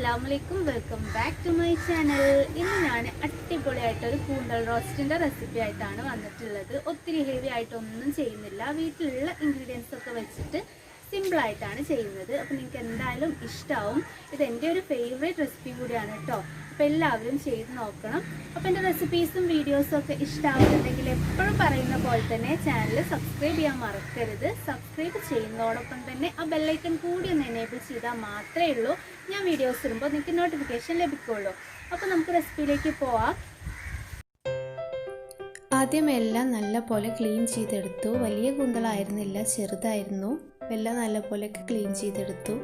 Assalamualaikum, welcome back to my channel. ഇന്ന് ഞാൻ അടിപൊളിയായിട്ടൊരു കൂന്തൽ റോസ്റ്റിൻ്റെ റെസിപ്പി ആയിട്ടാണ് വന്നിട്ടുള്ളത്. ഒത്തിരി ഹെവി ആയിട്ടൊന്നും ചെയ്യുന്നില്ല, വീട്ടിലുള്ള ഇൻഗ്രീഡിയൻസ് ഒക്കെ വെച്ചിട്ട് സിമ്പിളായിട്ടാണ് ചെയ്യുന്നത്. അപ്പോൾ നിങ്ങൾക്ക് എന്തായാലും ഇഷ്ടമാവും. ഇത് എൻ്റെ ഒരു ഫേവറേറ്റ് റെസിപ്പി കൂടിയാണ് കേട്ടോ. അപ്പോൾ എല്ലാവരും ചെയ്ത് നോക്കണം. അപ്പോൾ എൻ്റെ റെസിപ്പീസും വീഡിയോസും ഒക്കെ ഇഷ്ടമാവുന്നുണ്ടെങ്കിൽ എപ്പോഴും പറയുന്ന പോലെ തന്നെ ചാനൽ സബ്സ്ക്രൈബ് ചെയ്യാൻ മറക്കരുത്. സബ്സ്ക്രൈബ് ചെയ്യുന്നതോടൊപ്പം തന്നെ ആ ബെല്ലൈക്കൺ കൂടി ഒന്ന് എനേബിൾ ചെയ്താൽ മാത്രമേ ഉള്ളൂ ഞാൻ വീഡിയോസ് ഇടുമ്പോൾ നിങ്ങൾക്ക് നോട്ടിഫിക്കേഷൻ ലഭിക്കുള്ളൂ. അപ്പോൾ നമുക്ക് റെസിപ്പിയിലേക്ക് പോവാം. ആദ്യം എല്ലാം നല്ല പോലെ ക്ലീൻ ചെയ്തെടുത്തു. വലിയ കൂന്തലായിരുന്നില്ല, ചെറുതായിരുന്നു. എല്ലാം നല്ല പോലെയൊക്കെ ക്ലീൻ ചെയ്തെടുത്തു.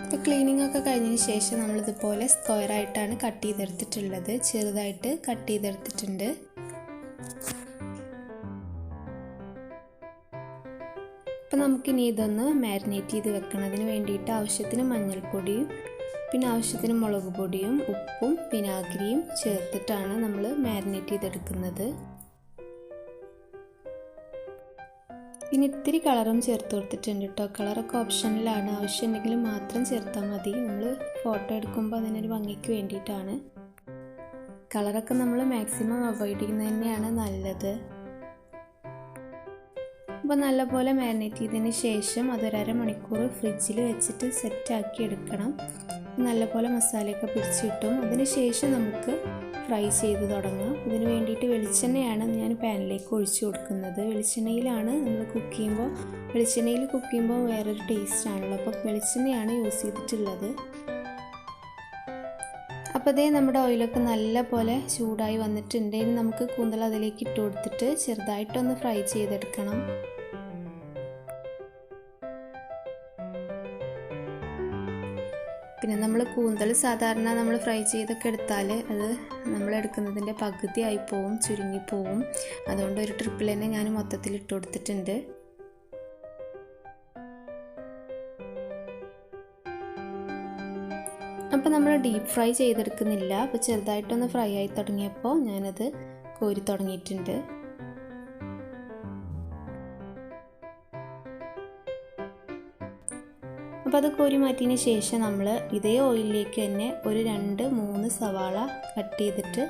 ഇപ്പോൾ ക്ലീനിങ് ഒക്കെ കഴിഞ്ഞതിന് ശേഷം നമ്മളിതുപോലെ സ്ക്വയറായിട്ടാണ് കട്ട് ചെയ്തെടുത്തിട്ടുള്ളത്. ചെറുതായിട്ട് കട്ട് ചെയ്തെടുത്തിട്ടുണ്ട്. അപ്പോൾ നമുക്കിനി ഇതൊന്ന് മാരിനേറ്റ് ചെയ്ത് വെക്കണതിന് വേണ്ടിയിട്ട് ആവശ്യത്തിന് മഞ്ഞൾപ്പൊടിയും പിന്നെ ആവശ്യത്തിന് മുളക് പൊടിയും ഉപ്പും വിനാഗിരിയും ചേർത്തിട്ടാണ് നമ്മൾ മാരിനേറ്റ് ചെയ്തെടുക്കുന്നത്. പിന്നെ ഇത്തിരി കളറും ചേർത്ത് കൊടുത്തിട്ടുണ്ട് കേട്ടോ. കളറൊക്കെ ഓപ്ഷനിലാണ്, ആവശ്യമുണ്ടെങ്കിൽ മാത്രം ചേർത്താൽ മതി. നമ്മൾ ഫോട്ടോ എടുക്കുമ്പോൾ അതിനൊരു ഭംഗിക്ക് വേണ്ടിയിട്ടാണ്. കളറൊക്കെ നമ്മൾ മാക്സിമം അവോയ്ഡ് ചെയ്യുന്നത് തന്നെയാണ് നല്ലത്. അപ്പോൾ നല്ലപോലെ മാരിനേറ്റ് ചെയ്തതിന് ശേഷം അതൊരു മണിക്കൂർ ഫ്രിഡ്ജിൽ വെച്ചിട്ട് സെറ്റാക്കി എടുക്കണം. നല്ലപോലെ മസാലയൊക്കെ പിടിച്ച് കിട്ടും. അതിന് ശേഷം നമുക്ക് ഫ്രൈ ചെയ്ത് തുടങ്ങാം. ഇതിന് വേണ്ടിയിട്ട് വെളിച്ചെണ്ണയാണ് ഞാൻ പാനിലേക്ക് ഒഴിച്ചു കൊടുക്കുന്നത്. വെളിച്ചെണ്ണയിലാണ് നമ്മൾ കുക്ക് ചെയ്യുമ്പോൾ, വെളിച്ചെണ്ണയിൽ കുക്ക് ചെയ്യുമ്പോൾ വേറൊരു ടേസ്റ്റ് ആണല്ലോ. അപ്പോൾ വെളിച്ചെണ്ണയാണ് യൂസ് ചെയ്തിട്ടുള്ളത്. അപ്പോൾ അതേ നമ്മുടെ ഓയിലൊക്കെ നല്ല പോലെ ചൂടായി വന്നിട്ടുണ്ട്. ഇനി നമുക്ക് കൂന്തൽ അതിലേക്ക് ഇട്ട് കൊടുത്തിട്ട് ചെറുതായിട്ടൊന്ന് ഫ്രൈ ചെയ്തെടുക്കണം. പിന്നെ നമ്മൾ കൂന്തൽ സാധാരണ നമ്മൾ ഫ്രൈ ചെയ്തൊക്കെ എടുത്താൽ അത് നമ്മളെടുക്കുന്നതിൻ്റെ പകുതിയായി പോവും, ചുരുങ്ങിപ്പോവും. അതുകൊണ്ട് ഒരു ട്രിപ്പിൽ തന്നെ ഞാൻ മൊത്തത്തിൽ ഇട്ട് കൊടുത്തിട്ടുണ്ട്. അപ്പോൾ നമ്മൾ ഡീപ്പ് ഫ്രൈ ചെയ്തെടുക്കുന്നില്ല. അപ്പോൾ ചെറുതായിട്ടൊന്ന് ഫ്രൈ ആയി തുടങ്ങിയപ്പോൾ ഞാനത് കോരി തുടങ്ങിയിട്ടുണ്ട്. അപ്പോൾ അത് കോരി മാറ്റിയതിന് ശേഷം നമ്മൾ ഇതേ ഓയിലിലേക്ക് തന്നെ ഒരു 2-3 സവാള കട്ട് ചെയ്തിട്ട്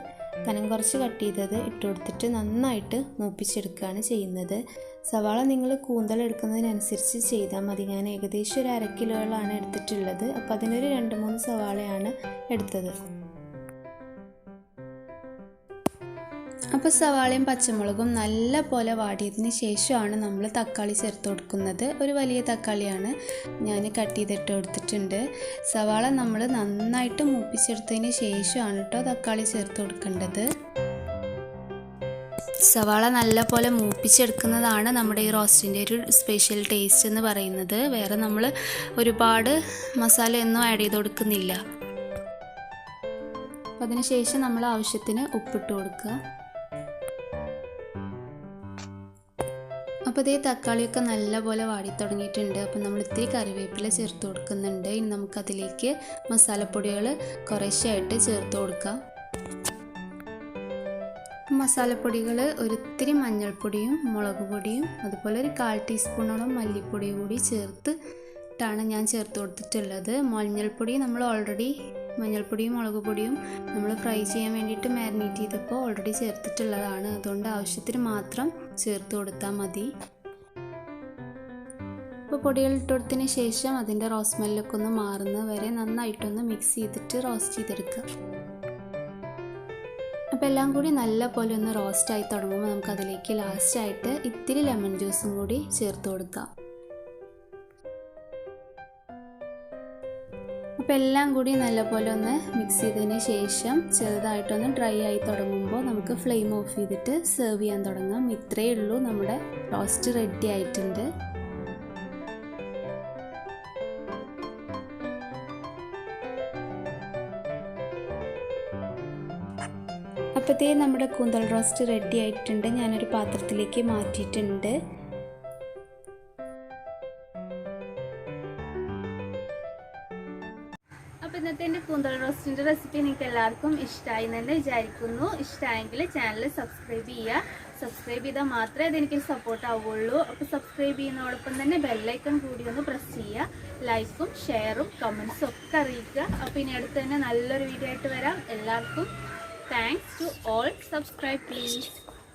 കനം കുറച്ച് കട്ട് ചെയ്തത് ഇട്ട് കൊടുത്തിട്ട് നന്നായിട്ട് മൂപ്പിച്ചെടുക്കുകയാണ് ചെയ്യുന്നത്. സവാള നിങ്ങൾ കൂന്തൽ എടുക്കുന്നതിനനുസരിച്ച് ചെയ്താൽ മതി. ഞാൻ ഏകദേശം ഒരു 1/2 കിലോകളാണ് എടുത്തിട്ടുള്ളത്. അപ്പോൾ അതിനൊരു 2-3 സവാളയാണ് എടുത്തത്. അപ്പോൾ സവാളയും പച്ചമുളകും നല്ല പോലെ വാടിയതിന് ശേഷമാണ് നമ്മൾ തക്കാളി ചേർത്ത് കൊടുക്കുന്നത്. ഒരു വലിയ തക്കാളിയാണ് ഞാൻ കട്ട് ചെയ്തിട്ട് കൊടുത്തിട്ടുണ്ട്. സവാള നമ്മൾ നന്നായിട്ട് മൂപ്പിച്ചെടുത്തതിന് ശേഷമാണ് കേട്ടോ തക്കാളി ചേർത്ത് കൊടുക്കേണ്ടത്. സവാള നല്ല പോലെ മൂപ്പിച്ചെടുക്കുന്നതാണ് നമ്മുടെ ഈ റോസ്റ്റിൻ്റെ ഒരു സ്പെഷ്യൽ ടേസ്റ്റ് എന്ന് പറയുന്നത്. വേറെ നമ്മൾ ഒരുപാട് മസാലയൊന്നും ആഡ് ചെയ്ത് കൊടുക്കുന്നില്ല. അപ്പോൾ അതിന് ശേഷം നമ്മൾ ആവശ്യത്തിന് ഉപ്പിട്ട് കൊടുക്കുക. അപ്പോൾ ഇതേ തക്കാളിയൊക്കെ നല്ലപോലെ വാടി തുടങ്ങിയിട്ടുണ്ട്. അപ്പോൾ നമ്മൾ ഇത്തിരി കറിവേപ്പില ചേർത്ത് കൊടുക്കുന്നുണ്ട്. ഇനി നമുക്കതിലേക്ക് മസാലപ്പൊടികൾ കുറേശ്ശെയായിട്ട് ചേർത്ത് കൊടുക്കാം. മസാലപ്പൊടികൾ ഒരിത്തിരി മഞ്ഞൾപ്പൊടിയും മുളക് പൊടിയും അതുപോലെ ഒരു 1/4 ടീസ്പൂണോളം മല്ലിപ്പൊടിയും കൂടി ചേർത്തിട്ടാണ് ഞാൻ ചേർത്ത് കൊടുത്തിട്ടുള്ളത്. മഞ്ഞൾപ്പൊടി നമ്മൾ ഓൾറെഡി മഞ്ഞൾപ്പൊടിയും മുളക് പൊടിയും നമ്മൾ ഫ്രൈ ചെയ്യാൻ വേണ്ടിയിട്ട് മാരിനേറ്റ് ചെയ്തപ്പോൾ ഓൾറെഡി ചേർത്തിട്ടുള്ളതാണ്. അതുകൊണ്ട് ആവശ്യത്തിന് മാത്രം ചേർത്ത് കൊടുത്താൽ മതി. ഇപ്പോൾ പൊടികൾ ഇട്ട് കൊടുത്തതിന് ശേഷം അതിൻ്റെ റോസ്റ്റ് സ്മെല്ലൊക്കെ ഒന്ന് മാറുന്നത് വരെ നന്നായിട്ടൊന്ന് മിക്സ് ചെയ്തിട്ട് റോസ്റ്റ് ചെയ്തെടുക്കുക. അപ്പോൾ എല്ലാം കൂടി നല്ല പോലെ ഒന്ന് റോസ്റ്റായി തുടങ്ങുമ്പോൾ നമുക്കതിലേക്ക് ലാസ്റ്റായിട്ട് ഇത്തിരി ലെമൺ ജ്യൂസും കൂടി ചേർത്ത് കൊടുക്കാം. അപ്പോൾ എല്ലാം കൂടി നല്ലപോലെ ഒന്ന് മിക്സ് ചെയ്തതിന് ശേഷം ചെറുതായിട്ടൊന്ന് ഡ്രൈ ആയി തുടങ്ങുമ്പോൾ നമുക്ക് ഫ്ലെയിം ഓഫ് ചെയ്തിട്ട് സെർവ് ചെയ്യാൻ തുടങ്ങാം. ഇത്രയേ ഉള്ളൂ, നമ്മുടെ റോസ്റ്റ് റെഡി ആയിട്ടുണ്ട്. അപ്പോഴത്തേ നമ്മുടെ കൂന്തൽ റോസ്റ്റ് റെഡി ആയിട്ടുണ്ട്. ഞാനൊരു പാത്രത്തിലേക്ക് മാറ്റിയിട്ടുണ്ട്. അപ്പോൾ ഇന്നത്തെ എൻ്റെ കൂന്തൽ റോസ്റ്റിൻ്റെ റെസിപ്പി നിങ്ങൾക്ക് എല്ലാവർക്കും ഇഷ്ടമായി എന്ന് തന്നെ വിചാരിക്കുന്നു. ഇഷ്ടമായെങ്കിൽ ചാനൽ സബ്സ്ക്രൈബ് ചെയ്യുക. സബ്സ്ക്രൈബ് ചെയ്താൽ മാത്രമേ അതെനിക്കൊരു സപ്പോർട്ട് ആവുകയുള്ളൂ. അപ്പോൾ സബ്സ്ക്രൈബ് ചെയ്യുന്നതോടൊപ്പം തന്നെ ബെല്ലൈക്കൺ കൂടി ഒന്ന് പ്രസ് ചെയ്യുക. ലൈക്കും ഷെയറും കമൻസും ഒക്കെ അറിയിക്കുക. അപ്പോൾ ഇനി അടുത്ത് തന്നെ നല്ലൊരു വീഡിയോ ആയിട്ട് വരാം. എല്ലാവർക്കും thanks to all. Subscribe please.